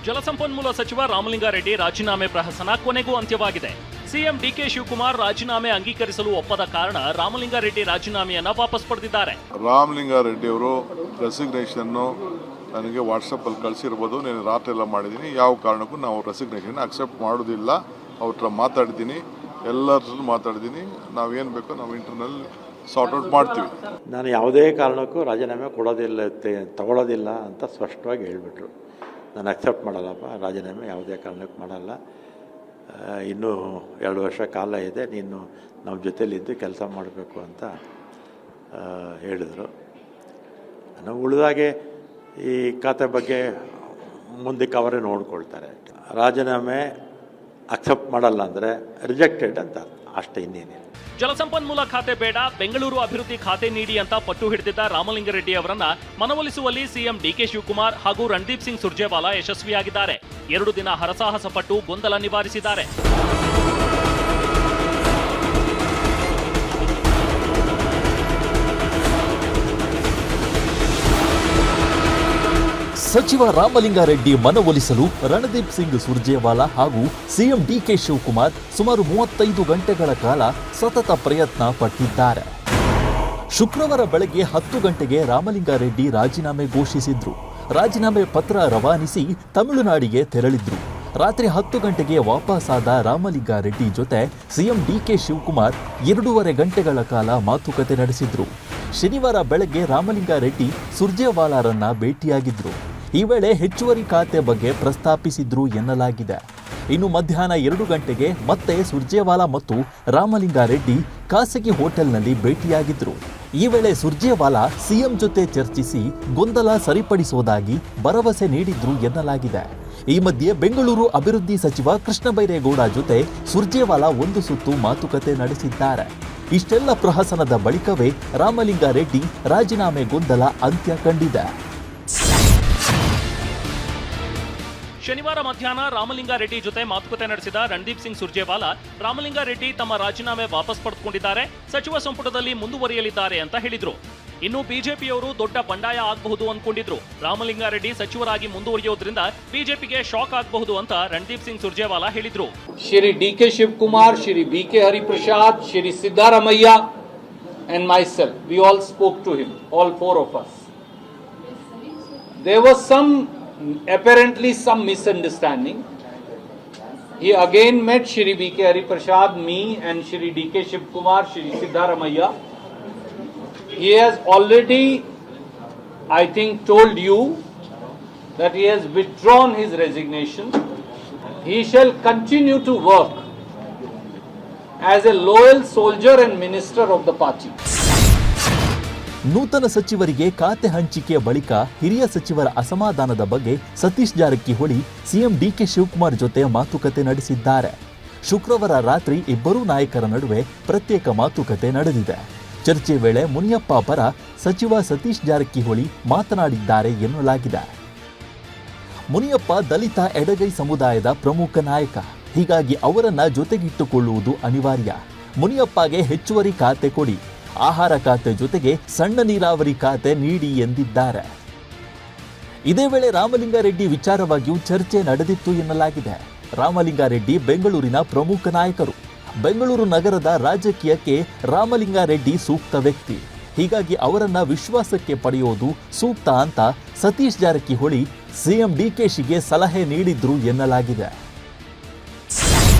ಜಲಸಂಪನ್ಮೂಲ ಸಚಿವ ರಾಮಲಿಂಗಾರೆಡ್ಡಿ ರಾಜೀನಾಮೆ ಪ್ರಹಸನ ಕೊನೆಗೂ ಅಂತ್ಯವಾಗಿದೆ. ಸಿಎಂ ಡಿಕೆ ಶಿವಕುಮಾರ್ ರಾಜೀನಾಮೆ ಅಂಗೀಕರಿಸಲು ಒಪ್ಪದ ಕಾರಣ ರಾಮಲಿಂಗಾರೆಡ್ಡಿ ರಾಜೀನಾಮೆಯನ್ನ ವಾಪಸ್ ಪಡೆದಿದ್ದಾರೆ. ರಾಮಲಿಂಗಾರೆಡ್ಡಿ ಅವರು ರೆಸಿಗ್ನೇಷನ್ ನನಗೆ ವಾಟ್ಸಪ್ ಅಲ್ಲಿ ಕಳಿಸಿರ್ಬೋದು. ನಾನು ರಾತ್ರಿ ಎಲ್ಲ ಮಾಡಿದ್ದೀನಿ. ಯಾವ ಕಾರಣಕ್ಕೂ ನಾವು ರೆಸಿಗ್ನೇಷನ್ ಅಕ್ಸೆಪ್ಟ್ ಮಾಡೋದಿಲ್ಲ. ಅವ್ರ ಹತ್ರ ಮಾತಾಡಿದ್ದೀನಿ, ಎಲ್ಲರೂ ಮಾತಾಡಿದ್ದೀನಿ. ನಾವೇನು ಬೇಕೋ ನಾವು ಇಂಟರ್ನಲ್ ಸಾರ್ಟ್ ಔಟ್ ಮಾಡ್ತೀವಿ. ನಾನು ಯಾವುದೇ ಕಾರಣಕ್ಕೂ ರಾಜೀನಾಮೆ ತಗೊಳ್ಳೋದಿಲ್ಲ ಅಂತ ಸ್ಪಷ್ಟವಾಗಿ ಹೇಳಿಬಿಟ್ರು. ನಾನು ಅಕ್ಸೆಪ್ಟ್ ಮಾಡಲ್ಲಪ್ಪ, ರಾಜೀನಾಮೆ ಯಾವುದೇ ಕಾರಣಕ್ಕೂ ಮಾಡಲ್ಲ. ಇನ್ನೂ 2 ವರ್ಷ ಕಾಲ ಇದೆ, ನೀನು ನಮ್ಮ ಜೊತೆಲಿದ್ದು ಕೆಲಸ ಮಾಡಬೇಕು ಅಂತ ಹೇಳಿದರು. ನಾನು ಉಳಿದಾಗೆ ಈ ಖಾತೆ ಬಗ್ಗೆ ಮುಂದಕ್ಕೆ ಅವರೇ ನೋಡ್ಕೊಳ್ತಾರೆ. ರಾಜೀನಾಮೆ ಅಕ್ಸೆಪ್ಟ್ ಮಾಡಲ್ಲ ಅಂದರೆ ರಿಜೆಕ್ಟೆಡ್ ಅಂತ ಅಷ್ಟೇ, ಇನ್ನೇನೆ. ಜಲಸಂಪನ್ಮೂಲ ಖಾತೆ ಬೇಡ, ಬೆಂಗಳೂರು ಅಭಿವೃದ್ಧಿ ಖಾತೆ ನೀಡಿ ಅಂತ ಪಟ್ಟು ಹಿಡಿದಿದ್ದ ರಾಮಲಿಂಗಾರೆಡ್ಡಿ ಅವರನ್ನ ಮನವೊಲಿಸುವಲ್ಲಿ ಸಿಎಂ ಡಿಕೆ ಶಿವಕುಮಾರ್ ಹಾಗೂ ರಣದೀಪ್ ಸಿಂಗ್ ಸುರ್ಜೇವಾಲಾ ಯಶಸ್ವಿಯಾಗಿದ್ದಾರೆ. 2 ದಿನ ಹರಸಾಹಸ ಪಟ್ಟು ಗೊಂದಲ ನಿವಾರಿಸಿದ್ದಾರೆ. ಸಚಿವ ರಾಮಲಿಂಗಾರೆಡ್ಡಿ ಮನವೊಲಿಸಲು ರಣದೀಪ್ ಸಿಂಗ್ ಸುರ್ಜೇವಾಲಾ ಹಾಗೂ ಸಿಎಂ ಡಿಕೆ ಶಿವಕುಮಾರ್ ಸುಮಾರು 35 ಗಂಟೆಗಳ ಕಾಲ ಸತತ ಪ್ರಯತ್ನ ಪಟ್ಟಿದ್ದಾರೆ. ಶುಕ್ರವಾರ ಬೆಳಗ್ಗೆ 10 ಗಂಟೆಗೆ ರಾಮಲಿಂಗಾರೆಡ್ಡಿ ರಾಜೀನಾಮೆ ಘೋಷಿಸಿದ್ರು. ರಾಜೀನಾಮೆ ಪತ್ರ ರವಾನಿಸಿ ತಮಿಳುನಾಡಿಗೆ ತೆರಳಿದ್ರು. ರಾತ್ರಿ 10 ಗಂಟೆಗೆ ವಾಪಸ್ಸಾದ ರಾಮಲಿಂಗಾರೆಡ್ಡಿ ಜೊತೆ ಸಿಎಂ ಡಿಕೆ ಶಿವಕುಮಾರ್ 2.5 ಗಂಟೆಗಳ ಕಾಲ ಮಾತುಕತೆ ನಡೆಸಿದ್ರು. ಶನಿವಾರ ಬೆಳಗ್ಗೆ ರಾಮಲಿಂಗಾರೆಡ್ಡಿ ಸುರ್ಜೇವಾಲಾರನ್ನ ಭೇಟಿಯಾಗಿದ್ರು. ಈ ವೇಳೆ ಹೆಚ್ಚುವರಿ ಖಾತೆ ಬಗ್ಗೆ ಪ್ರಸ್ತಾಪಿಸಿದ್ರು ಎನ್ನಲಾಗಿದೆ. ಇನ್ನು ಮಧ್ಯಾಹ್ನ 2 ಗಂಟೆಗೆ ಮತ್ತೆ ಸುರ್ಜೇವಾಲಾ ಮತ್ತು ರಾಮಲಿಂಗಾರೆಡ್ಡಿ ಖಾಸಗಿ ಹೋಟೆಲ್ನಲ್ಲಿ ಭೇಟಿಯಾಗಿದ್ರು. ಈ ವೇಳೆ ಸುರ್ಜೇವಾಲಾ ಸಿಎಂ ಜೊತೆ ಚರ್ಚಿಸಿ ಗೊಂದಲ ಸರಿಪಡಿಸುವುದಾಗಿ ಭರವಸೆ ನೀಡಿದ್ರು ಎನ್ನಲಾಗಿದೆ. ಈ ಮಧ್ಯೆ ಬೆಂಗಳೂರು ಅಭಿವೃದ್ಧಿ ಸಚಿವ ಕೃಷ್ಣ ಬೈರೇಗೌಡ ಜೊತೆ ಸುರ್ಜೇವಾಲಾ 1 ಸುತ್ತು ಮಾತುಕತೆ ನಡೆಸಿದ್ದಾರೆ. ಇಷ್ಟೆಲ್ಲ ಪ್ರಹಸನದ ಬಳಿಕವೇ ರಾಮಲಿಂಗಾರೆಡ್ಡಿ ರಾಜೀನಾಮೆ ಗೊಂದಲ ಅಂತ್ಯ ಕಂಡಿದೆ. ಶನಿವಾರ ಮಧ್ಯಾಹ್ನ ರಾಮಲಿಂಗಾರೆಡ್ಡಿ ಜೊತೆ ಮಾತುಕತೆ ನಡೆಸಿದ ರಣದೀಪ್ ಸಿಂಗ್ ಸುರ್ಜೇವಾಲಾ ರಾಮಲಿಂಗಾರೆಡ್ಡಿ ತಮ್ಮ ರಾಜೀನಾಮೆ ವಾಪಸ್ ಪಡೆದುಕೊಂಡಿದ್ದಾರೆ, ಸಚಿವ ಸಂಪುಟದಲ್ಲಿ ಮುಂದುವರಿಯಲಿದ್ದಾರೆ ಅಂತ ಹೇಳಿದ್ರು. ಇನ್ನು ಬಿಜೆಪಿಯವರು ದೊಡ್ಡ ಬಂಡಾಯ ಆಗಬಹುದು ಅಂದ್ಕೊಂಡಿದ್ರು. ರಾಮಲಿಂಗಾರೆಡ್ಡಿ ಸಚಿವರಾಗಿ ಮುಂದುವರಿಯೋದ್ರಿಂದ ಬಿಜೆಪಿಗೆ ಶಾಕ್ ಆಗಬಹುದು ಅಂತ ರಣದೀಪ್ ಸಿಂಗ್ ಸುರ್ಜೇವಾಲಾ ಹೇಳಿದ್ರು. Shri DK Shivakumar, Shri BK Hariprasad, Shri Siddaramaiah and myself, we all spoke to him, all 4 of us. There was apparently some misunderstanding. He again met Shri B.K. Hariprasad, me and Shri D.K. Shivkumar, Shri Siddharamaiya. He has already, I think, told you that he has withdrawn his resignation. He shall continue to work as a loyal soldier and minister of the party. ನೂತನ ಸಚಿವರಿಗೆ ಖಾತೆ ಹಂಚಿಕೆಯ ಬಳಿಕ ಹಿರಿಯ ಸಚಿವರ ಅಸಮಾಧಾನದ ಬಗ್ಗೆ Satish Jarkiholi CM DK Shivakumar ಜೊತೆ ಮಾತುಕತೆ ನಡೆಸಿದ್ದಾರೆ. ಶುಕ್ರವಾರ ರಾತ್ರಿ ಇಬ್ಬರೂ ನಾಯಕರ ನಡುವೆ ಪ್ರತ್ಯೇಕ ಮಾತುಕತೆ ನಡೆದಿದೆ. ಚರ್ಚೆ ವೇಳೆ ಮುನಿಯಪ್ಪ ಪರ ಸಚಿವ ಸತೀಶ್ ಜಾರಕಿಹೊಳಿ ಮಾತನಾಡಿದ್ದಾರೆ ಎನ್ನಲಾಗಿದೆ. ಮುನಿಯಪ್ಪ ದಲಿತ ಎಡಗೈ ಸಮುದಾಯದ ಪ್ರಮುಖ ನಾಯಕ, ಹೀಗಾಗಿ ಅವರನ್ನ ಜೊತೆಗಿಟ್ಟುಕೊಳ್ಳುವುದು ಅನಿವಾರ್ಯ. ಮುನಿಯಪ್ಪಗೆ ಹೆಚ್ಚುವರಿ ಖಾತೆ ಕೊಡಿ, ಆಹಾರ ಖಾತೆ ಜೊತೆಗೆ ಸಣ್ಣ ನೀರಾವರಿ ಖಾತೆ ನೀಡಿ ಎಂದಿದ್ದಾರೆ. ಇದೇ ವೇಳೆ ರಾಮಲಿಂಗಾರೆಡ್ಡಿ ವಿಚಾರವಾಗಿಯೂ ಚರ್ಚೆ ನಡೆದಿತ್ತು ಎನ್ನಲಾಗಿದೆ. ರಾಮಲಿಂಗಾರೆಡ್ಡಿ ಬೆಂಗಳೂರಿನ ಪ್ರಮುಖ ನಾಯಕರು. ಬೆಂಗಳೂರು ನಗರದ ರಾಜಕೀಯಕ್ಕೆ ರಾಮಲಿಂಗಾರೆಡ್ಡಿ ಸೂಕ್ತ ವ್ಯಕ್ತಿ, ಹೀಗಾಗಿ ಅವರನ್ನ ವಿಶ್ವಾಸಕ್ಕೆ ಪಡೆಯೋದು ಸೂಕ್ತ ಅಂತ ಸತೀಶ್ ಜಾರಕಿಹೊಳಿ ಸಿಎಂ ಡಿಕೆಶಿಗೆ ಸಲಹೆ ನೀಡಿದ್ರು ಎನ್ನಲಾಗಿದೆ.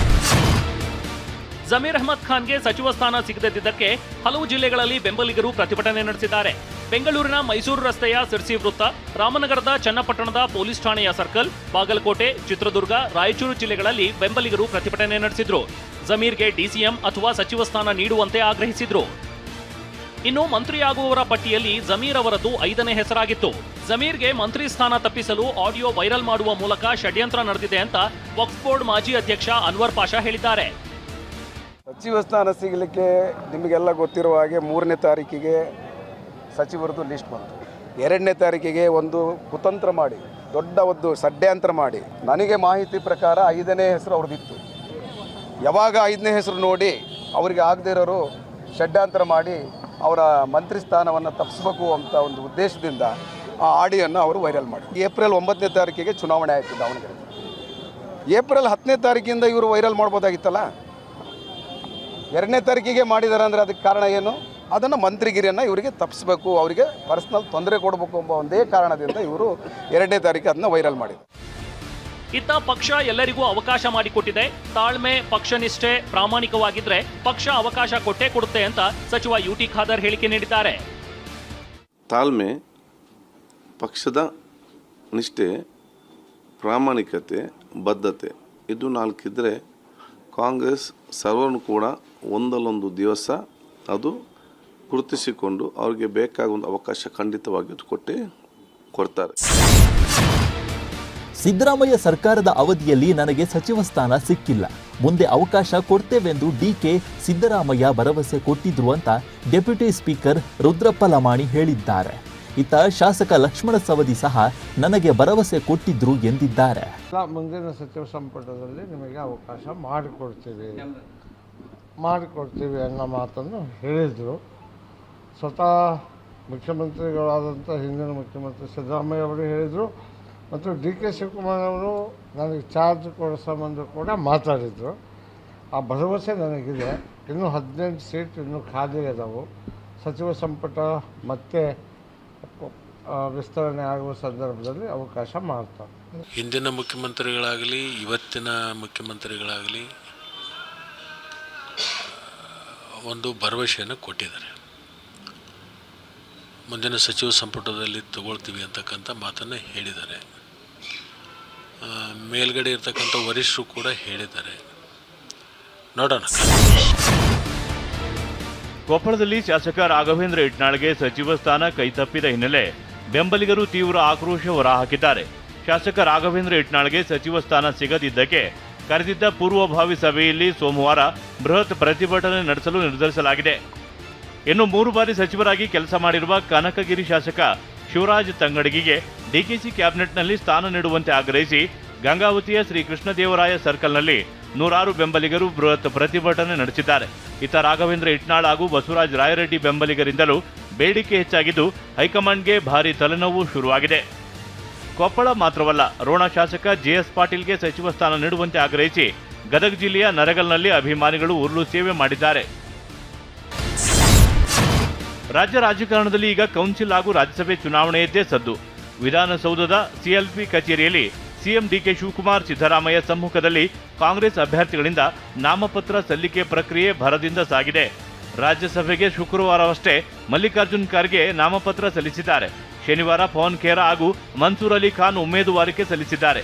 ಜಮೀರ್ ಅಹ್ಮದ್ ಖಾನ್ಗೆ ಸಚಿವ ಸ್ಥಾನ ಸಿಗದಿದ್ದಕ್ಕೆ ಹಲವು ಜಿಲ್ಲೆಗಳಲ್ಲಿ ಬೆಂಬಲಿಗರು ಪ್ರತಿಭಟನೆ ನಡೆಸಿದ್ದಾರೆ. ಬೆಂಗಳೂರಿನ ಮೈಸೂರು ರಸ್ತೆಯ ಸಿರ್ಸಿ ವೃತ್ತ, ರಾಮನಗರದ ಚನ್ನಪಟ್ಟಣದ ಪೊಲೀಸ್ ಠಾಣೆಯ ಸರ್ಕಲ್, ಬಾಗಲಕೋಟೆ, ಚಿತ್ರದುರ್ಗ, ರಾಯಚೂರು ಜಿಲ್ಲೆಗಳಲ್ಲಿ ಬೆಂಬಲಿಗರು ಪ್ರತಿಭಟನೆ ನಡೆಸಿದ್ರು. ಜಮೀರ್ಗೆ ಡಿಸಿಎಂ ಅಥವಾ ಸಚಿವ ಸ್ಥಾನ ನೀಡುವಂತೆ ಆಗ್ರಹಿಸಿದ್ರು. ಇನ್ನು ಮಂತ್ರಿಯಾಗುವವರ ಪಟ್ಟಿಯಲ್ಲಿ ಜಮೀರ್ ಅವರದ್ದು 5ನೇ ಹೆಸರಾಗಿತ್ತು. ಜಮೀರ್ಗೆ ಮಂತ್ರಿ ಸ್ಥಾನ ತಪ್ಪಿಸಲು ಆಡಿಯೋ ವೈರಲ್ ಮಾಡುವ ಮೂಲಕ ಷಡ್ಯಂತ್ರ ನಡೆದಿದೆ ಅಂತ ವಕ್ಫ್ ಬೋರ್ಡ್ ಮಾಜಿ ಅಧ್ಯಕ್ಷ ಅನ್ವರ್ ಪಾಷಾ ಹೇಳಿದ್ದಾರೆ. ಸಚಿವ ಸ್ಥಾನ ಸಿಗಲಿಕ್ಕೆ ನಿಮಗೆಲ್ಲ ಗೊತ್ತಿರುವ ಹಾಗೆ 3ನೇ ತಾರೀಕಿಗೆ ಸಚಿವರದ್ದು ಲಿಸ್ಟ್ ಬಂತು. 2ನೇ ತಾರೀಕಿಗೆ ಒಂದು ಕುತಂತ್ರ ಮಾಡಿ, ದೊಡ್ಡ ಒಂದು ಷಡ್ಯಂತ್ರ ಮಾಡಿ, ನನಗೆ ಮಾಹಿತಿ ಪ್ರಕಾರ 5ನೇ ಹೆಸರು ಅವ್ರದ್ದಿತ್ತು. ಯಾವಾಗ 5ನೇ ಹೆಸರು ನೋಡಿ ಅವರಿಗೆ ಆಗದೇ ಇರೋರು ಷಡ್ಯಂತ್ರ ಮಾಡಿ ಅವರ ಮಂತ್ರಿ ಸ್ಥಾನವನ್ನು ತಪ್ಪಿಸ್ಬೇಕು ಅಂತ ಒಂದು ಉದ್ದೇಶದಿಂದ ಆ ಆಡಿಯೋನ್ನು ಅವರು ವೈರಲ್ ಮಾಡಿ. ಏಪ್ರಿಲ್ 9ನೇ ತಾರೀಕಿಗೆ ಚುನಾವಣೆ ಆಯಿತು ದಾವಣಗೆರೆ. ಏಪ್ರಿಲ್ 10ನೇ ತಾರೀಕಿಂದ ಇವರು ವೈರಲ್ ಮಾಡ್ಬೋದಾಗಿತ್ತಲ್ಲ. 2ನೇ ತಾರೀಕಿಗೆ ಮಾಡಿದ್ದಾರೆ ಅಂದರೆ ಅದಕ್ಕೆ ಕಾರಣ ಏನು? ಅದನ್ನು ಮಂತ್ರಿಗಿರಿಯನ್ನು ಇವರಿಗೆ ತಪ್ಪಿಸ್ಬೇಕು, ಅವರಿಗೆ ಪರ್ಸ್ನಲ್ ತೊಂದರೆ ಕೊಡಬೇಕು ಎಂಬ ಒಂದೇ ಕಾರಣದಿಂದ ಇವರು 2ನೇ ತಾರೀಕು ಅದನ್ನು ವೈರಲ್ ಮಾಡಿದರು. ಇತ್ತ ಪಕ್ಷ ಎಲ್ಲರಿಗೂ ಅವಕಾಶ ಮಾಡಿಕೊಟ್ಟಿದೆ. ತಾಳ್ಮೆ, ಪಕ್ಷನಿಷ್ಠೆ, ಪ್ರಾಮಾಣಿಕವಾಗಿದ್ರೆ ಪಕ್ಷ ಅವಕಾಶ ಕೊಟ್ಟೇ ಕೊಡುತ್ತೆ ಅಂತ ಸಚಿವ ಯುಟಿ ಖಾದರ್ ಹೇಳಿಕೆ ನೀಡಿದ್ದಾರೆ. ತಾಳ್ಮೆ, ಪಕ್ಷದ ನಿಷ್ಠೆ, ಪ್ರಾಮಾಣಿಕತೆ, ಬದ್ಧತೆ ಇದು 4 ಇದ್ದರೆ ಕಾಂಗ್ರೆಸ್ ಸರ್ವರನ್ನು ಕೂಡ ಒಂದಲ್ಲೊಂದು ದಿವಸ ಅದು ಗುರುತಿಸಿಕೊಂಡು ಅವರಿಗೆ ಬೇಕಾಗುವ ಅವಕಾಶ ಖಂಡಿತವಾಗಿ ಕೊಟ್ಟೇ ಕೊಡ್ತಾರೆ. ಸಿದ್ದರಾಮಯ್ಯ ಸರ್ಕಾರದ ಅವಧಿಯಲ್ಲಿ ನನಗೆ ಸಚಿವ ಸ್ಥಾನ ಸಿಕ್ಕಿಲ್ಲ, ಮುಂದೆ ಅವಕಾಶ ಕೊಡ್ತೇವೆಂದು ಡಿಕೆ ಸಿದ್ದರಾಮಯ್ಯ ಭರವಸೆ ಕೊಟ್ಟಿದ್ರು ಅಂತ ಡೆಪ್ಯೂಟಿ ಸ್ಪೀಕರ್ ರುದ್ರಪ್ಪ ಲಮಾಣಿ ಹೇಳಿದ್ದಾರೆ. ಇತ್ತ ಶಾಸಕ ಲಕ್ಷ್ಮಣ ಸವದಿ ಸಹ ನನಗೆ ಭರವಸೆ ಕೊಟ್ಟಿದ್ರು ಎಂದಿದ್ದಾರೆ. ಮುಂದಿನ ಸಚಿವ ಸಂಪುಟದಲ್ಲಿ ನಿಮಗೆ ಅವಕಾಶ ಮಾಡಿಕೊಡ್ತೀವಿ ಅನ್ನೋ ಮಾತನ್ನು ಹೇಳಿದರು. ಸ್ವತಃ ಮುಖ್ಯಮಂತ್ರಿಗಳಾದಂಥ ಹಿಂದಿನ ಮುಖ್ಯಮಂತ್ರಿ ಸಿದ್ದರಾಮಯ್ಯ ಅವರು ಹೇಳಿದರು ಮತ್ತು ಡಿ.ಕೆ. ಶಿವಕುಮಾರ್ ಅವರು ನನಗೆ ಚಾರ್ಜ್ ಕೊಡೋ ಸಂಬಂಧ ಕೂಡ ಮಾತಾಡಿದರು. ಆ ಭರವಸೆ ನನಗಿದೆ. ಇನ್ನೂ 18 ಸೀಟ್ ಇನ್ನೂ ಖಾಲಿ ಇದಾವೆ. ಸಚಿವ ಸಂಪುಟ ಮತ್ತೆ ವಿಸ್ತರಣೆ ಆಗುವ ಸಂದರ್ಭದಲ್ಲಿ ಅವಕಾಶ ಮಾಡ್ತಾರೆ. ಹಿಂದಿನ ಮುಖ್ಯಮಂತ್ರಿಗಳಾಗಲಿ ಇವತ್ತಿನ ಮುಖ್ಯಮಂತ್ರಿಗಳಾಗಲಿ ಒಂದು ಭರವಸೆಯನ್ನು ಕೊಟ್ಟಿದ್ದಾರೆ. ಮುಂದಿನ ಸಚಿವ ಸಂಪುಟದಲ್ಲಿ ತಗೊಳ್ತೀವಿ ಅಂತಕ್ಕಂಥ ಮಾತನ್ನು ಹೇಳಿದ್ದಾರೆ. ಮೇಲ್ಗಡೆ ಇರ್ತಕ್ಕಂಥ ವರಿಷ್ಠರು ಕೂಡ ಹೇಳಿದ್ದಾರೆ. ನೋಡೋಣ. ಕೊಪ್ಪಳದಲ್ಲಿ ಶಾಸಕ ರಾಘವೇಂದ್ರ ಇಟ್ನಾಳ್ಗೆ ಸಚಿವ ಸ್ಥಾನ ಕೈತಪ್ಪಿದ ಹಿನ್ನೆಲೆ ಬೆಂಬಲಿಗರು ತೀವ್ರ ಆಕ್ರೋಶ ಹೊರಹಾಕಿದ್ದಾರೆ. ಶಾಸಕ ರಾಘವೇಂದ್ರ ಇಟ್ನಾಳ್ಗೆ ಸಚಿವ ಸ್ಥಾನ ಸಿಗದಿದ್ದಕ್ಕೆ ಕರೆದಿದ್ದ ಪೂರ್ವಭಾವಿ ಸಭೆಯಲ್ಲಿ ಸೋಮವಾರ ಬೃಹತ್ ಪ್ರತಿಭಟನೆ ನಡೆಸಲು ನಿರ್ಧರಿಸಲಾಗಿದೆ. ಇನ್ನು 3 ಬಾರಿ ಸಚಿವರಾಗಿ ಕೆಲಸ ಮಾಡಿರುವ ಕನಕಗಿರಿ ಶಾಸಕ ಶಿವರಾಜ್ ತಂಗಡಗಿಗೆ ಡಿಕೆಶಿ ಕ್ಯಾಬಿನೆಟ್ನಲ್ಲಿ ಸ್ಥಾನ ನೀಡುವಂತೆ ಆಗ್ರಹಿಸಿ ಗಂಗಾವತಿಯ ಶ್ರೀ ಕೃಷ್ಣದೇವರಾಯ ಸರ್ಕಲ್ನಲ್ಲಿ 100 ಬೆಂಬಲಿಗರು ಬೃಹತ್ ಪ್ರತಿಭಟನೆ ನಡೆಸಿದ್ದಾರೆ. ಇತ್ತ ರಾಘವೇಂದ್ರ ಇಟ್ನಾಳ್ ಹಾಗೂ ಬಸವರಾಜ ರಾಯರೆಡ್ಡಿ ಬೆಂಬಲಿಗರಿಂದಲೂ ಬೇಡಿಕೆ ಹೆಚ್ಚಾಗಿದ್ದು ಹೈಕಮಾಂಡ್ಗೆ ಭಾರೀ ತಲೆನೋವು ಶುರುವಾಗಿದೆ. ಕೊಪ್ಪಳ ಮಾತ್ರವಲ್ಲ, ರೋಣ ಶಾಸಕ ಜೆಎಸ್ ಪಾಟೀಲ್ಗೆ ಸಚಿವ ಸ್ಥಾನ ನೀಡುವಂತೆ ಆಗ್ರಹಿಸಿ ಗದಗ ಜಿಲ್ಲೆಯ ನರಗಲ್ನಲ್ಲಿ ಅಭಿಮಾನಿಗಳು ಉರುಳು ಸೇವೆ ಮಾಡಿದ್ದಾರೆ. ರಾಜ್ಯ ರಾಜಕಾರಣದಲ್ಲಿ ಈಗ ಕೌನ್ಸಿಲ್ ಹಾಗೂ ರಾಜ್ಯಸಭೆ ಚುನಾವಣೆಯದ್ದೇ ಸದ್ದು. ವಿಧಾನಸೌಧದ ಸಿಎಲ್ಪಿ ಕಚೇರಿಯಲ್ಲಿ ಸಿಎಂ ಡಿಕೆ ಶಿವಕುಮಾರ್, ಸಿದ್ದರಾಮಯ್ಯ ಸಮ್ಮುಖದಲ್ಲಿ ಕಾಂಗ್ರೆಸ್ ಅಭ್ಯರ್ಥಿಗಳಿಂದ ನಾಮಪತ್ರ ಸಲ್ಲಿಕೆ ಪ್ರಕ್ರಿಯೆ ಭರದಿಂದ ಸಾಗಿದೆ. ರಾಜ್ಯಸಭೆಗೆ ಶುಕ್ರವಾರವಷ್ಟೇ ಮಲ್ಲಿಕಾರ್ಜುನ್ ಖರ್ಗೆ ನಾಮಪತ್ರ ಸಲ್ಲಿಸಿದ್ದಾರೆ. ಶನಿವಾರ ಪವನ್ ಖೇರಾ ಹಾಗೂ ಮನ್ಸೂರ್ ಅಲಿ ಖಾನ್ ಉಮೇದುವಾರಿಕೆ ಸಲ್ಲಿಸಿದ್ದಾರೆ.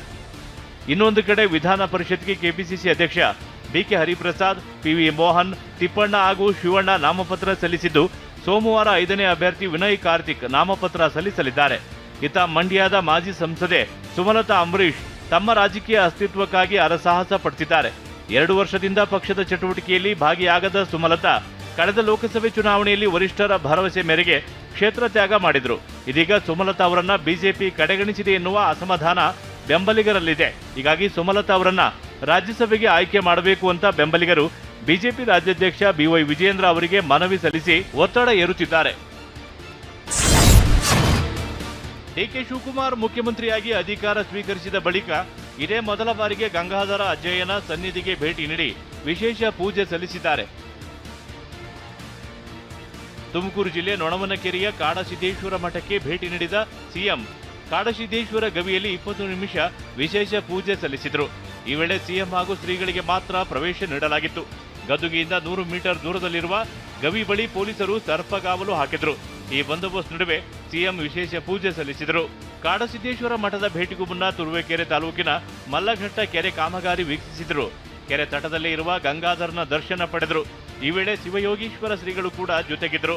ಇನ್ನೊಂದು ಕಡೆ ವಿಧಾನ ಪರಿಷತ್ಗೆ ಕೆಪಿಸಿಸಿ ಅಧ್ಯಕ್ಷ ಡಿಕೆ ಹರಿಪ್ರಸಾದ್, ಪಿವಿ ಮೋಹನ್, ತಿಪ್ಪಣ್ಣ ಹಾಗೂ ಶಿವಣ್ಣ ನಾಮಪತ್ರ ಸಲ್ಲಿಸಿದ್ದು, ಸೋಮವಾರ 5ನೇ ಅಭ್ಯರ್ಥಿ ವಿನಯ್ ಕಾರ್ತಿಕ್ ನಾಮಪತ್ರ ಸಲ್ಲಿಸಲಿದ್ದಾರೆ. ಇತ್ತ ಮಂಡ್ಯದ ಮಾಜಿ ಸಂಸದೆ ಸುಮಲತಾ ಅಂಬರೀಶ್ ತಮ್ಮ ರಾಜಕೀಯ ಅಸ್ತಿತ್ವಕ್ಕಾಗಿ ಹರಸಾಹಸ ಪಡುತ್ತಿದ್ದಾರೆ. 2 ವರ್ಷದಿಂದ ಪಕ್ಷದ ಚಟುವಟಿಕೆಯಲ್ಲಿ ಭಾಗಿಯಾಗದ ಸುಮಲತಾ ಕಳೆದ ಲೋಕಸಭೆ ಚುನಾವಣೆಯಲ್ಲಿ ವರಿಷ್ಠರ ಭರವಸೆ ಮೇರೆಗೆ ಕ್ಷೇತ್ರ ತ್ಯಾಗ ಮಾಡಿದ್ರು. ಇದೀಗ ಸುಮಲತಾ ಅವರನ್ನ ಬಿಜೆಪಿ ಕಡೆಗಣಿಸಿದೆ ಎನ್ನುವ ಅಸಮಾಧಾನ ಬೆಂಬಲಿಗರಲ್ಲಿದೆ. ಹೀಗಾಗಿ ಸುಮಲತಾ ಅವರನ್ನ ರಾಜ್ಯಸಭೆಗೆ ಆಯ್ಕೆ ಮಾಡಬೇಕು ಅಂತ ಬೆಂಬಲಿಗರು ಬಿಜೆಪಿ ರಾಜ್ಯಾಧ್ಯಕ್ಷ ಬಿವೈ ವಿಜಯೇಂದ್ರ ಅವರಿಗೆ ಮನವಿ ಸಲ್ಲಿಸಿ ಒತ್ತಡ ಹೇರುತ್ತಿದ್ದಾರೆ. ಡಿಕೆ ಶಿವಕುಮಾರ್ ಮುಖ್ಯಮಂತ್ರಿಯಾಗಿ ಅಧಿಕಾರ ಸ್ವೀಕರಿಸಿದ ಬಳಿಕ ಇದೇ ಮೊದಲ ಬಾರಿಗೆ ಗಂಗಾಧರ ಅಜ್ಜಯ್ಯನ ಸನ್ನಿಧಿಗೆ ಭೇಟಿ ನೀಡಿ ವಿಶೇಷ ಪೂಜೆ ಸಲ್ಲಿಸಿದ್ದಾರೆ. ತುಮಕೂರು ಜಿಲ್ಲೆ ನೊಣವನಕೆರೆಯ ಕಾಡಸಿದ್ದೇಶ್ವರ ಮಠಕ್ಕೆ ಭೇಟಿ ನೀಡಿದ ಸಿಎಂ ಕಾಡಸಿದ್ದೇಶ್ವರ ಗವಿಯಲ್ಲಿ 20 ನಿಮಿಷ ವಿಶೇಷ ಪೂಜೆ ಸಲ್ಲಿಸಿದರು. ಈ ವೇಳೆ ಸಿಎಂ ಹಾಗೂ ಶ್ರೀಗಳಿಗೆ ಮಾತ್ರ ಪ್ರವೇಶ ನೀಡಲಾಗಿತ್ತು. ಗದ್ದುಗೆಯಿಂದ 100 ಮೀಟರ್ ದೂರದಲ್ಲಿರುವ ಗವಿ ಬಳಿ ಪೊಲೀಸರು ಸರ್ಪಗಾವಲು ಹಾಕಿದ್ರು. ಈ ಬಂದೋಬಸ್ತ್ ನಡುವೆ ಸಿಎಂ ವಿಶೇಷ ಪೂಜೆ ಸಲ್ಲಿಸಿದರು. ಕಾಡಸಿದ್ದೇಶ್ವರ ಮಠದ ಭೇಟಿಗೂ ಮುನ್ನ ತುರುವೇಕೆರೆ ತಾಲೂಕಿನ ಮಲ್ಲಘಟ್ಟ ಕೆರೆ ಕಾಮಗಾರಿ ವೀಕ್ಷಿಸಿದರು. ಕೆರೆ ತಟದಲ್ಲೇ ಇರುವ ಗಂಗಾಧರನ ದರ್ಶನ ಪಡೆದರು. ಈ ವೇಳೆ ಶಿವಯೋಗೀಶ್ವರ ಶ್ರೀಗಳು ಕೂಡ ಜೊತೆಗಿದ್ದರು.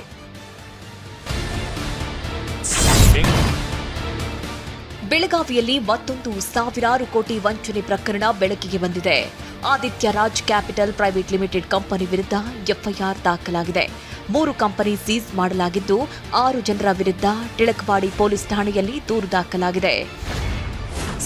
ಬೆಳಗಾವಿಯಲ್ಲಿ ಮತ್ತೊಂದು ಸಾವಿರಾರು ಕೋಟಿ ವಂಚನೆ ಪ್ರಕರಣ ಬೆಳಕಿಗೆ ಬಂದಿದೆ. Aditya Raj capital private limited company ವಿರುದ್ಧ ಎಫ್ಐಆರ್ ದಾಖಲಾಗಿದೆ. 3 ಕಂಪನಿ ಸೀಸ್ ಮಾಡಲಾಗಿದ್ದು 6 ಜನರ ವಿರುದ್ಧ ಟಿಳಕವಾಡಿ ಪೊಲೀಸ್ ಠಾಣೆಯಲ್ಲಿ ದೂರು ದಾಖಲಾಗಿದೆ.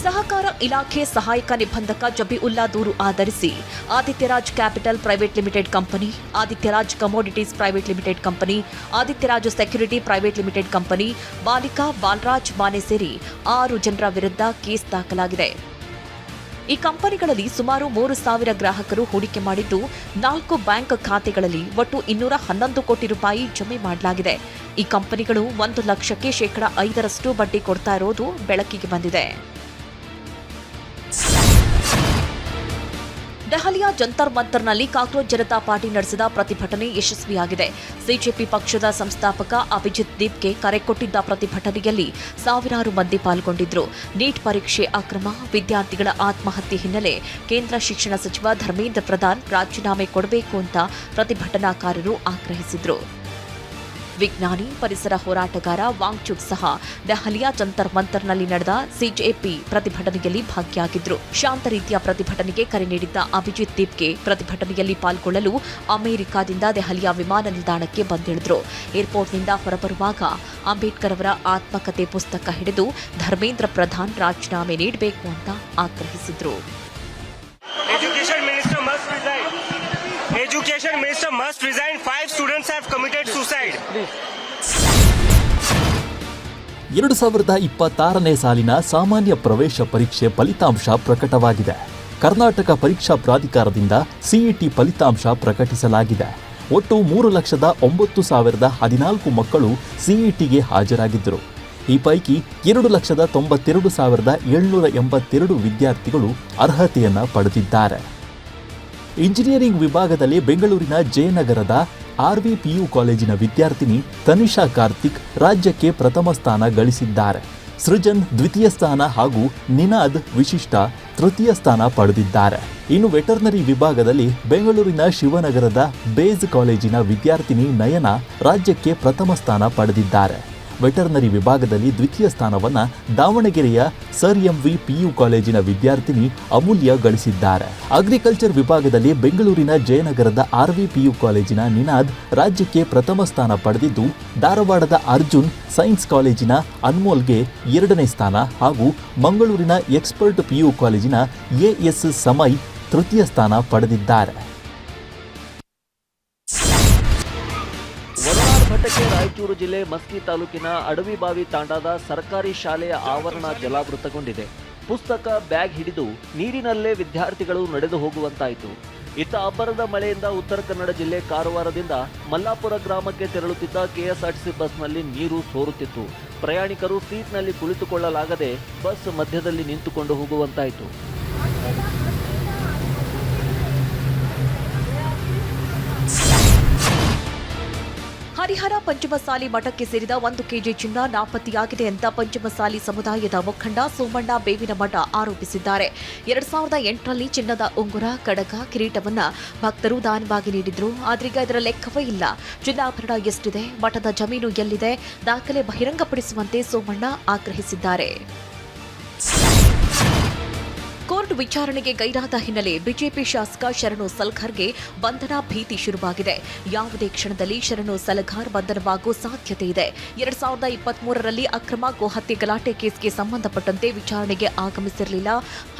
ಸಹಕಾರ ಇಲಾಖೆ ಸಹಾಯಕ ನಿಬಂಧಕ ಜಬೀಉಲ್ಲಾ ದೂರು ಆಧರಿಸಿ Adityaraj capital private limited company, Adityaraj commodities private limited company, Adityaraj security private limited company, Balika Balaraj Mane ಸೇರಿ 6 ಜನರ ವಿರುದ್ಧ ಕೇಸ್ ದಾಖಲಾಗಿದೆ. ಈ ಕಂಪನಿಗಳಲ್ಲಿ ಸುಮಾರು 3,000 ಗ್ರಾಹಕರು ಹೂಡಿಕೆ ಮಾಡಿದ್ದು 4 ಬ್ಯಾಂಕ್ ಖಾತೆಗಳಲ್ಲಿ ಒಟ್ಟು 211 ಕೋಟಿ ರೂಪಾಯಿ ಜಮೆ ಮಾಡಲಾಗಿದೆ. ಈ ಕಂಪನಿಗಳು 1 ಲಕ್ಷಕ್ಕೆ %5 ಬಡ್ಡಿ ಕೊಡ್ತಾ ಇರೋದು ಬೆಳಕಿಗೆ ಬಂದಿದೆ. ದೆಹಲಿಯ ಜಂತರ್ ಮಂತರ್ನಲ್ಲಿ ಕಾಕ್ರೋಚ್ ಜನತಾ ಪಾರ್ಟಿ ನಡೆಸಿದ ಪ್ರತಿಭಟನೆ ಯಶಸ್ವಿಯಾಗಿದೆ. ಸಿಜೆಪಿ ಪಕ್ಷದ ಸಂಸ್ಥಾಪಕ ಅಭಿಜಿತ್ ದೀಪ್ಗೆ ಕರೆ ಕೊಟ್ಟಿದ್ದ ಪ್ರತಿಭಟನೆಯಲ್ಲಿ ಸಾವಿರಾರು ಮಂದಿ ಪಾಲ್ಗೊಂಡಿದ್ರು. ನೀಟ್ ಪರೀಕ್ಷೆ ಅಕ್ರಮ, ವಿದ್ಯಾರ್ಥಿಗಳ ಆತ್ಮಹತ್ಯೆ ಹಿನ್ನೆಲೆ ಕೇಂದ್ರ ಶಿಕ್ಷಣ ಸಚಿವ ಧರ್ಮೇಂದ್ರ ಪ್ರಧಾನ್ ರಾಜೀನಾಮೆ ಕೊಡಬೇಕು ಅಂತ ಪ್ರತಿಭಟನಾಕಾರರು ಆಗ್ರಹಿಸಿದ್ರು. ವಿಜ್ಞಾನಿ, ಪರಿಸರ ಹೋರಾಟಗಾರ ವಾಂಗ್ಚುಕ್ ಸಹ ದೆಹಲಿಯ ಜಂತರ್ ಮಂತರ್ನಲ್ಲಿ ನಡೆದ ಸಿಜೆಪಿ ಪ್ರತಿಭಟನೆಯಲ್ಲಿ ಭಾಗಿಯಾಗಿದ್ರು. ಶಾಂತ ರೀತಿಯ ಪ್ರತಿಭಟನೆಗೆ ಕರೆ ನೀಡಿದ್ದ ಅಭಿಜಿತ್ ದೀಪ್ಗೆ ಪ್ರತಿಭಟನೆಯಲ್ಲಿ ಪಾಲ್ಗೊಳ್ಳಲು ಅಮೆರಿಕಾದಿಂದ ದೆಹಲಿಯ ವಿಮಾನ ನಿಲ್ದಾಣಕ್ಕೆ ಬಂದಿಳಿದ್ರು. ಏರ್ಪೋರ್ಟ್ನಿಂದ ಹೊರಬರುವಾಗ ಅಂಬೇಡ್ಕರ್ ಅವರ ಆತ್ಮಕಥೆ ಪುಸ್ತಕ ಹಿಡಿದು ಧರ್ಮೇಂದ್ರ ಪ್ರಧಾನ್ ರಾಜೀನಾಮೆ ನೀಡಬೇಕು ಅಂತ ಆಗ್ರಹಿಸಿದ್ರು. Education Minister must resign. 5 students have committed suicide. 2026ನೇ ಸಾಲಿನ ಸಾಮಾನ್ಯ ಪ್ರವೇಶ ಪರೀಕ್ಷೆ ಫಲಿತಾಂಶ ಪ್ರಕಟವಾಗಿದೆ. ಕರ್ನಾಟಕ ಪರೀಕ್ಷಾ ಪ್ರಾಧಿಕಾರದಿಂದ ಸಿಇಟಿ ಫಲಿತಾಂಶ ಪ್ರಕಟಿಸಲಾಗಿದೆ. ಒಟ್ಟು 3,09,014 ಮಕ್ಕಳು ಸಿಇಟಿಗೆ ಹಾಜರಾಗಿದ್ದರು. ಈ ಪೈಕಿ 2,92,782 ವಿದ್ಯಾರ್ಥಿಗಳು ಅರ್ಹತೆಯನ್ನು ಪಡೆದಿದ್ದಾರೆ. ಇಂಜಿನಿಯರಿಂಗ್ ವಿಭಾಗದಲ್ಲಿ ಬೆಂಗಳೂರಿನ ಜಯನಗರದ RVPU ಕಾಲೇಜಿನ ವಿದ್ಯಾರ್ಥಿನಿ ತನಿಷಾ ಕಾರ್ತಿಕ್ ರಾಜ್ಯಕ್ಕೆ ಪ್ರಥಮ ಸ್ಥಾನ ಗಳಿಸಿದ್ದಾರೆ. ಸೃಜನ್ ದ್ವಿತೀಯ ಸ್ಥಾನ ಹಾಗೂ ನಿನಾದ್ ವಿಶಿಷ್ಟ ತೃತೀಯ ಸ್ಥಾನ ಪಡೆದಿದ್ದಾರೆ. ಇನ್ನು ವೆಟರ್ನರಿ ವಿಭಾಗದಲ್ಲಿ ಬೆಂಗಳೂರಿನ ಶಿವನಗರದ ಬೇಜ್ ಕಾಲೇಜಿನ ವಿದ್ಯಾರ್ಥಿನಿ ನಯನ ರಾಜ್ಯಕ್ಕೆ ಪ್ರಥಮ ಸ್ಥಾನ ಪಡೆದಿದ್ದಾರೆ. ವೆಟರ್ನರಿ ವಿಭಾಗದಲ್ಲಿ ದ್ವಿತೀಯ ಸ್ಥಾನವನ್ನು ದಾವಣಗೆರೆಯ ಸರ್ MV PU ಕಾಲೇಜಿನ ವಿದ್ಯಾರ್ಥಿನಿ ಅಮೂಲ್ಯ ಗಳಿಸಿದ್ದಾರೆ. ಅಗ್ರಿಕಲ್ಚರ್ ವಿಭಾಗದಲ್ಲಿ ಬೆಂಗಳೂರಿನ ಜಯನಗರದ RVPU ಕಾಲೇಜಿನ ನಿನಾದ್ ರಾಜ್ಯಕ್ಕೆ ಪ್ರಥಮ ಸ್ಥಾನ ಪಡೆದಿದ್ದು, ಧಾರವಾಡದ ಅರ್ಜುನ್ ಸೈನ್ಸ್ ಕಾಲೇಜಿನ ಅನ್ಮೋಲ್ಗೆ 2ನೇ ಸ್ಥಾನ ಹಾಗೂ ಮಂಗಳೂರಿನ ಎಕ್ಸ್ಪರ್ಟ್ PU ಕಾಲೇಜಿನ AS ಸಮಯ್ ತೃತೀಯ ಸ್ಥಾನ ಪಡೆದಿದ್ದಾರೆ. ಭಟ್ಟಕ್ಕೆ ರಾಯಚೂರು ಜಿಲ್ಲೆ ಮಸ್ಕಿ ತಾಲೂಕಿನ ಅಡವಿಬಾವಿ ತಾಂಡಾದ ಸರ್ಕಾರಿ ಶಾಲೆಯ ಆವರಣ ಜಲಾವೃತಗೊಂಡಿದೆ. ಪುಸ್ತಕ, ಬ್ಯಾಗ್ ಹಿಡಿದು ನೀರಿನಲ್ಲೇ ವಿದ್ಯಾರ್ಥಿಗಳು ನಡೆದು ಹೋಗುವಂತಾಯಿತು. ಇತ್ತ ಅಬ್ಬರದ ಮಳೆಯಿಂದ ಉತ್ತರ ಕನ್ನಡ ಜಿಲ್ಲೆ ಕಾರವಾರದಿಂದ ಮಲ್ಲಾಪುರ ಗ್ರಾಮಕ್ಕೆ ತೆರಳುತ್ತಿದ್ದ KSRTC ಬಸ್ನಲ್ಲಿ ನೀರು ಸೋರುತ್ತಿತ್ತು. ಪ್ರಯಾಣಿಕರು ಸೀಟ್ನಲ್ಲಿ ಕುಳಿತುಕೊಳ್ಳಲಾಗದೆ ಬಸ್ ಮಧ್ಯದಲ್ಲಿ ನಿಂತುಕೊಂಡು ಹೋಗುವಂತಾಯಿತು. ಹರಿಹರ ಪಂಚಮಸಾಲಿ ಮಠಕ್ಕೆ ಸೇರಿದ 1 ಕೆಜಿ ಚಿನ್ನ ನಾಪತ್ತೆಯಾಗಿದೆ ಅಂತ ಪಂಚಮಸಾಲಿ ಸಮುದಾಯದ ಮುಖಂಡ ಸೋಮಣ್ಣ ಬೇವಿನ ಮಠ ಆರೋಪಿಸಿದ್ದಾರೆ. 2008ರಲ್ಲಿ ಚಿನ್ನದ ಉಂಗುರ, ಕಡಗ, ಕಿರೀಟವನ್ನ ಭಕ್ತರು ದಾನವಾಗಿ ನೀಡಿದ್ರು. ಆದ್ರೀಗ ಇದರ ಲೆಕ್ಕವೇ ಇಲ್ಲ. ಚಿನ್ನಾಭರಣ ಎಷ್ಟಿದೆ, ಮಠದ ಜಮೀನು ಎಲ್ಲಿದೆ, ದಾಖಲೆ ಬಹಿರಂಗಪಡಿಸುವಂತೆ ಸೋಮಣ್ಣ ಆಗ್ರಹಿಸಿದ್ದಾರೆ. ಕೋರ್ಟ್ ವಿಚಾರಣೆಗೆ ಗೈರಾದ ಹಿನ್ನೆಲೆ ಬಿಜೆಪಿ ಶಾಸಕ ಶರಣು ಸಲಗಾರ್ಗೆ ಬಂಧನ ಭೀತಿ ಶುರುವಾಗಿದೆ. ಯಾವುದೇ ಕ್ಷಣದಲ್ಲಿ ಶರಣು ಸಲಗಾರ್ ಬಂಧನವಾಗುವ ಸಾಧ್ಯತೆ ಇದೆ. 2023ರಲ್ಲಿ ಅಕ್ರಮ ಗೋಹತ್ಯೆ ಗಲಾಟೆ ಕೇಸ್ಗೆ ಸಂಬಂಧಪಟ್ಟಂತೆ ವಿಚಾರಣೆಗೆ ಆಗಮಿಸಿರಲಿಲ್ಲ.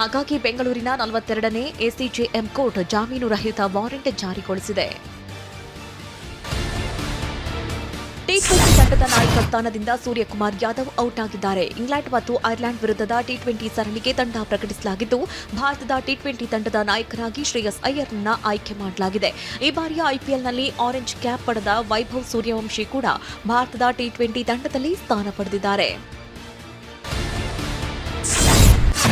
ಹಾಗಾಗಿ ಬೆಂಗಳೂರಿನ 42ನೇ ACJM ಕೋರ್ಟ್ ಜಾಮೀನು ರಹಿತ ವಾರೆಂಟ್ ಜಾರಿಗೊಳಿಸಿದೆ. ಟಿ20 ತಂಡದ ನಾಯಕ ಸ್ಥಾನದಿಂದ ಸೂರ್ಯಕುಮಾರ್ ಯಾದವ್ ಔಟ್ ಆಗಿದ್ದಾರೆ. ಇಂಗ್ಲೆಂಡ್ ಮತ್ತು ಐರ್ಲೆಂಡ್ ವಿರುದ್ಧದ ಟಿ20 ಸರಣಿಗೆ ತಂಡ ಪ್ರಕಟಿಸಲಾಗಿದ್ದು, ಭಾರತದ ಟಿ20 ತಂಡದ ನಾಯಕರಾಗಿ ಶ್ರೇಯಸ್ ಅಯ್ಯರ್ನನ್ನ ಆಯ್ಕೆ ಮಾಡಲಾಗಿದೆ. ಈ ಬಾರಿಯ IPLನಲ್ಲಿ ಆರೆಂಜ್ ಕ್ಯಾಪ್ ಪಡೆದ ವೈಭವ್ ಸೂರ್ಯವಂಶಿ ಕೂಡ ಭಾರತದ ಟಿ20 ತಂಡದಲ್ಲಿ ಸ್ಥಾನ ಪಡೆದಿದ್ದಾರೆ.